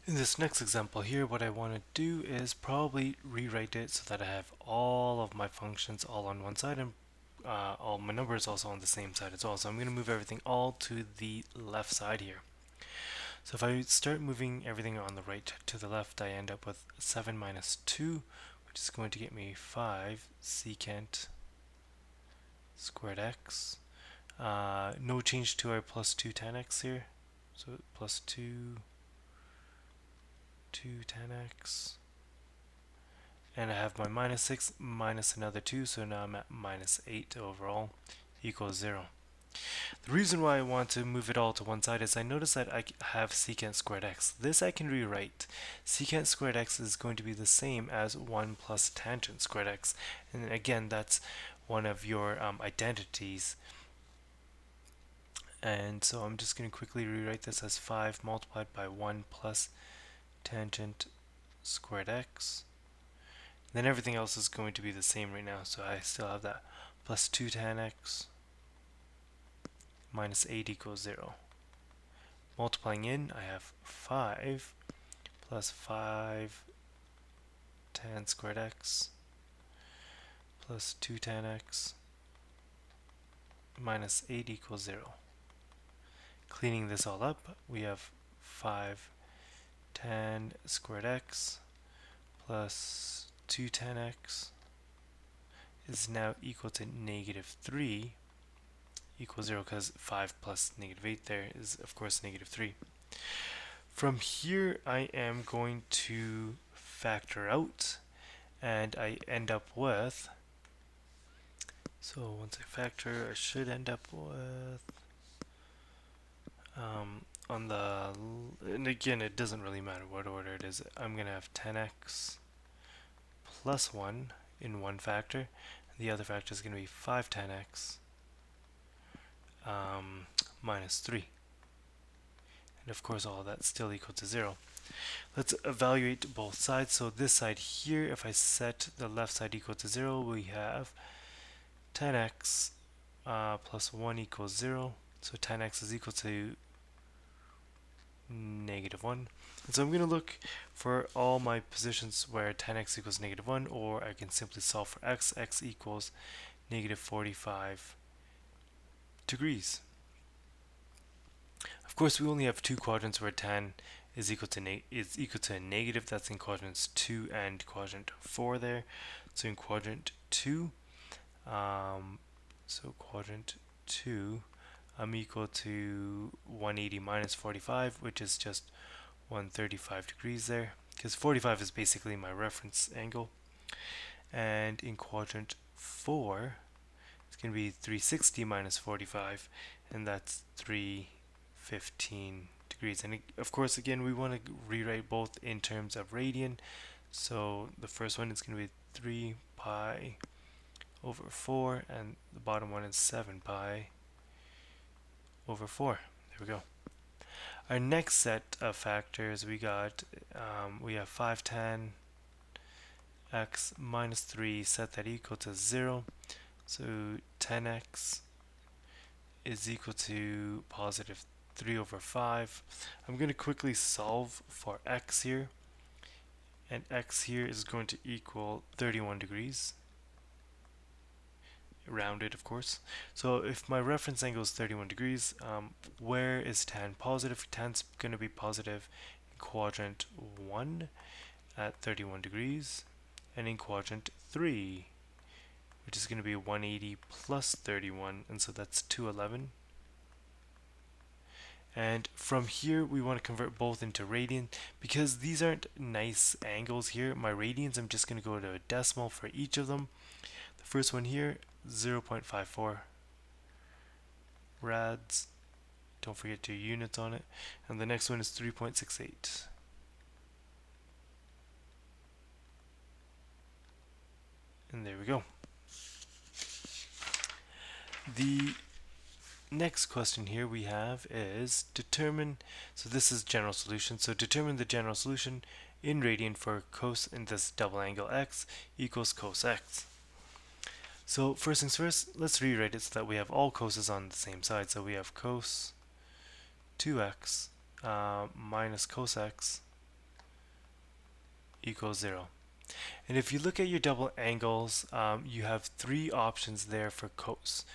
In this next example here, what I want to do is probably rewrite it so that I have all of my functions all on one side and all my numbers also on the same side as well. So I'm going to move everything all to the left side here. So if I start moving everything on the right to the left, I end up with 7 minus 2, which is going to get me 5 secant squared x. No change to our plus 2 tan x here. So plus 2, 2 tan x. And I have my minus 6 minus another 2, so now I'm at minus 8 overall, equals 0. The reason why I want to move it all to one side is I notice that I have secant squared x. This I can rewrite. Secant squared x is going to be the same as 1 plus tangent squared x. And again, that's one of your identities. And so I'm just going to quickly rewrite this as 5 multiplied by 1 plus tangent squared x. Then everything else is going to be the same right now, so I still have that plus 2 tan x minus 8 equals 0. Multiplying in, I have 5 plus 5 tan squared x plus 2 tan x minus 8 equals 0. Cleaning this all up, we have 5 tan squared x plus 2 tan x is now equal to negative 3 equals 0, because 5 plus negative 8 there is of course negative 3. From here I am going to factor out, and I end up with, so once I factor I should end up with on the, and again it doesn't really matter what order it is, I'm gonna have 10x plus 1 in one factor, and the other factor is going to be 5 10x minus 3. And of course all of that's still equal to 0. Let's evaluate both sides. So this side here, if I set the left side equal to 0, we have 10x plus 1 equals 0. So 10x is equal to negative 1. And so I'm going to look for all my positions where 10x equals negative 1, or I can simply solve for x. X equals negative 45 degrees. Of course, we only have two quadrants where tan is equal to a negative. That's in quadrants 2 and quadrant 4 there. So in quadrant 2, quadrant 2, I'm equal to 180 minus 45, which is just 135 degrees there, because 45 is basically my reference angle. And in quadrant 4, it's going to be 360 minus 45, and that's 315 degrees. And of course, again, we want to rewrite both in terms of radian. So the first one is going to be 3 pi over 4, and the bottom one is 7 pi over 4. There we go. Our next set of factors, we have 5 tan x minus 3, set that equal to 0. So 10x is equal to positive 3 over 5. I'm going to quickly solve for x here, and x here is going to equal 31 degrees, rounded of course. So if my reference angle is 31 degrees, where is tan positive? Tan's going to be positive in quadrant 1 at 31 degrees, and in quadrant 3, which is going to be 180 plus 31, and so that's 211. And from here we want to convert both into radian. Because these aren't nice angles here, my radians, I'm just going to go to a decimal for each of them. The first one here, 0.54 rads, don't forget your units on it, and the next one is 3.68. And there we go. The next question here we have is determine, so this is general solution, so determine the general solution in radian for cos in this double angle x equals cos x. So first things first, let's rewrite it so that we have all coses on the same side. So we have cos 2x minus cos x equals 0. And if you look at your double angles, you have three options there for cos.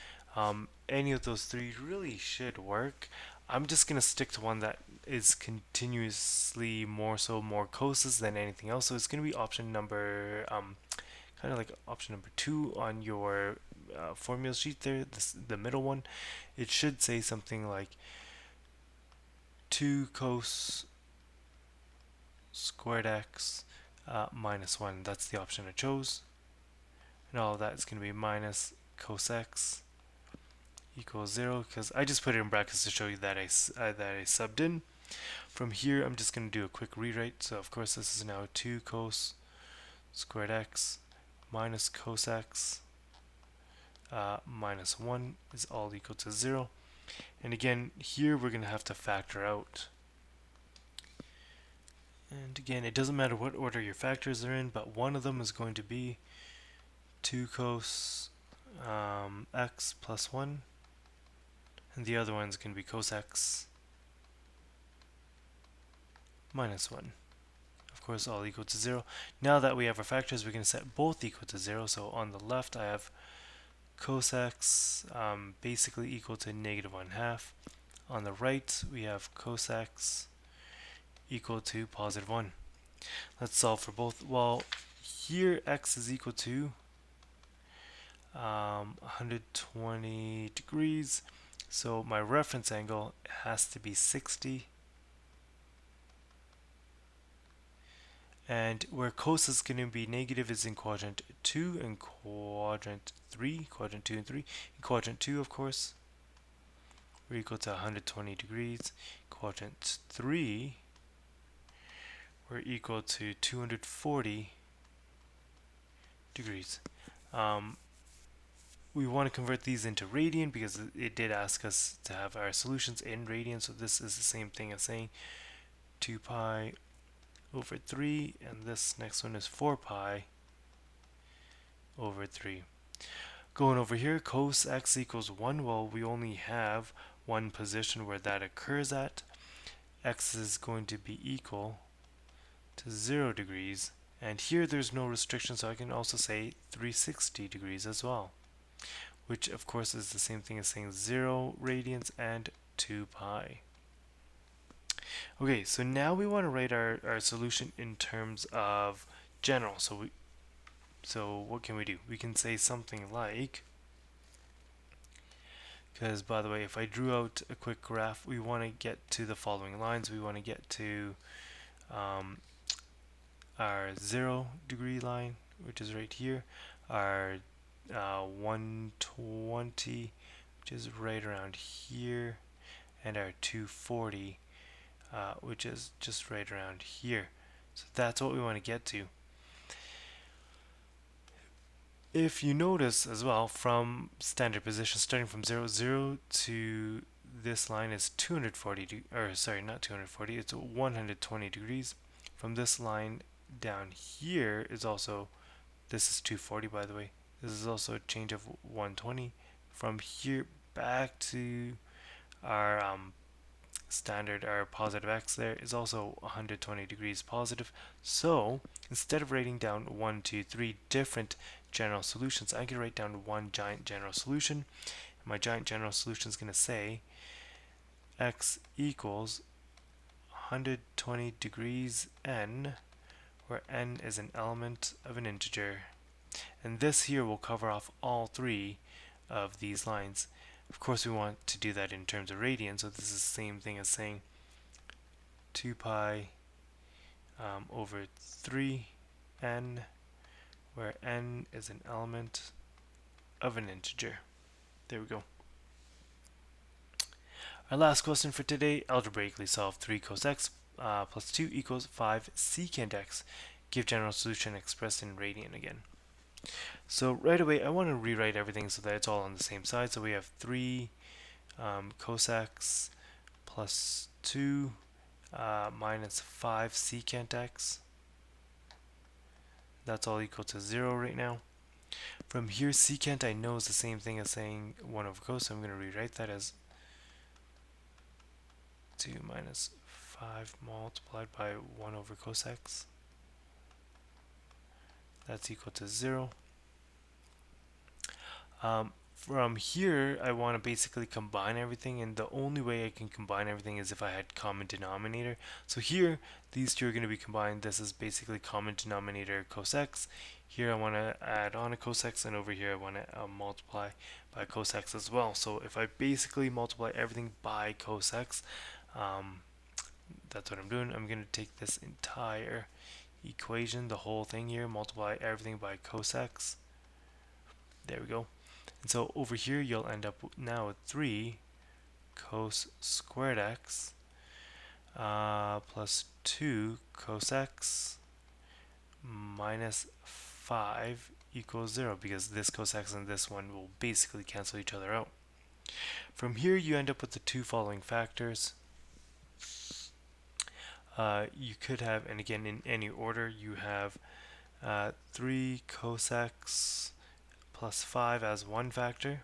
Any of those three really should work. I'm just going to stick to one that is continuously more coses than anything else. So it's going to be option number, kind of like option number 2 on your formula sheet there, the middle one. It should say something like 2 cos squared x minus 1. That's the option I chose. And all of that is going to be minus cos x equals 0, because I just put it in brackets to show you that I subbed in. From here, I'm just going to do a quick rewrite. So of course this is now 2 cos squared x minus cos x minus 1 is all equal to 0. And again, here we're going to have to factor out. And again, it doesn't matter what order your factors are in, but one of them is going to be 2 cos x plus 1, and the other one's going to be cos x minus 1. Of course, all equal to 0. Now that we have our factors, we can set both equal to 0. So on the left, I have cos x basically equal to negative 1/2. On the right, we have cos x equal to positive 1. Let's solve for both. Well, here x is equal to 120 degrees. So my reference angle has to be 60. And where cos is going to be negative is in quadrant 2 and quadrant 3, quadrant 2 and 3. In quadrant 2, of course, we're equal to 120 degrees. Quadrant 3, we're equal to 240 degrees. We want to convert these into radian because it did ask us to have our solutions in radian. So this is the same thing as saying 2 pi over 3, and this next one is 4 pi over 3. Going over here, cos x equals 1. Well, we only have one position where that occurs at. X is going to be equal to 0 degrees, and here there's no restriction, so I can also say 360 degrees as well, which of course is the same thing as saying 0 radians and 2 pi. Okay, so now we want to write our solution in terms of general. So what can we do? We can say something like, because by the way, if I drew out a quick graph, we want to get to the following lines. We want to get to our 0 degree line, which is right here, our 120, which is right around here, and our 240, which is just right around here. So that's what we want to get to. If you notice as well, from standard position, starting from 0, 0 to this line is 240, or sorry, not 240, it's 120 degrees. From this line down here is also, this is 240 by the way, this is also a change of 120. From here back to our standard, our positive x there is also 120 degrees positive. So instead of writing down 1, 2, 3 different general solutions, I can write down one giant general solution. And my giant general solution is going to say x equals 120 degrees n, where n is an element of an integer. And this here will cover off all three of these lines. Of course, we want to do that in terms of radian, so this is the same thing as saying 2 pi over 3n, where n is an element of an integer. There we go. Our last question for today, algebraically solve 3 cos x plus 2 equals 5 secant x. Give general solution expressed in radian again. So right away, I want to rewrite everything so that it's all on the same side. So we have 3 cos x plus 2 minus 5 secant x. That's all equal to 0 right now. From here, secant I know is the same thing as saying 1 over cos, so I'm going to rewrite that as 2 minus 5 multiplied by 1 over cos x. that's equal to 0. From here, I want to basically combine everything, and the only way I can combine everything is if I had common denominator. So here, these two are going to be combined. This is basically common denominator cos x. Here I want to add on a cos x, and over here I want to multiply by cos x as well. So if I basically multiply everything by cos x, that's what I'm doing. I'm going to take this entire equation, the whole thing here, multiply everything by cos x. There we go. And so over here you'll end up now with 3 cos squared x plus 2 cos x minus 5 equals 0, because this cos x and this one will basically cancel each other out. From here you end up with the two following factors. You could have, and again in any order, you have 3 cos x plus 5 as one factor,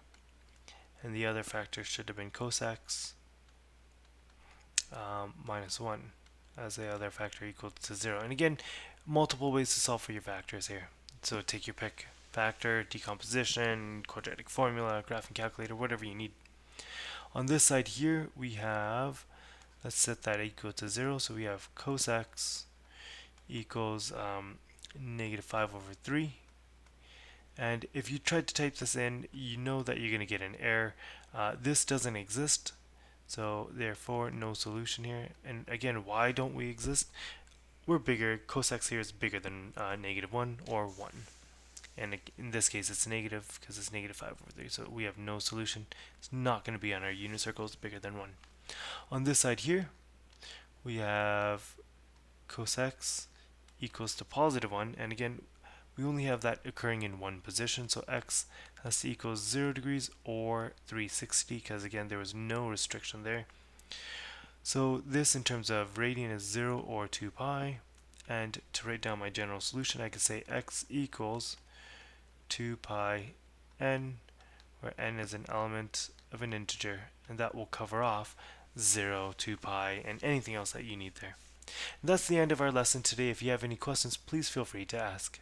and the other factor should have been cos x minus 1 as the other factor equal to 0. And again, multiple ways to solve for your factors here. So take your pick: factor, decomposition, quadratic formula, graphing calculator, whatever you need. On this side here we have, let's set that equal to 0, so we have cos x equals negative 5 over 3. And if you try to type this in, you know that you're going to get an error. This doesn't exist, so therefore no solution here. And again, why don't we exist? We're bigger. Cos x here is bigger than negative 1 or 1. And in this case it's negative because it's negative 5 over 3, so we have no solution. It's not going to be on our unit circle. It's bigger than 1. On this side here we have cos x equals to positive 1, and again we only have that occurring in one position, so x has to equal 0 degrees or 360, because again there was no restriction there. So this in terms of radian is 0 or 2 pi, and to write down my general solution I could say x equals 2 pi n, where n is an element of an integer, and that will cover off 0, 2 pi, and anything else that you need there. And that's the end of our lesson today. If you have any questions, please feel free to ask.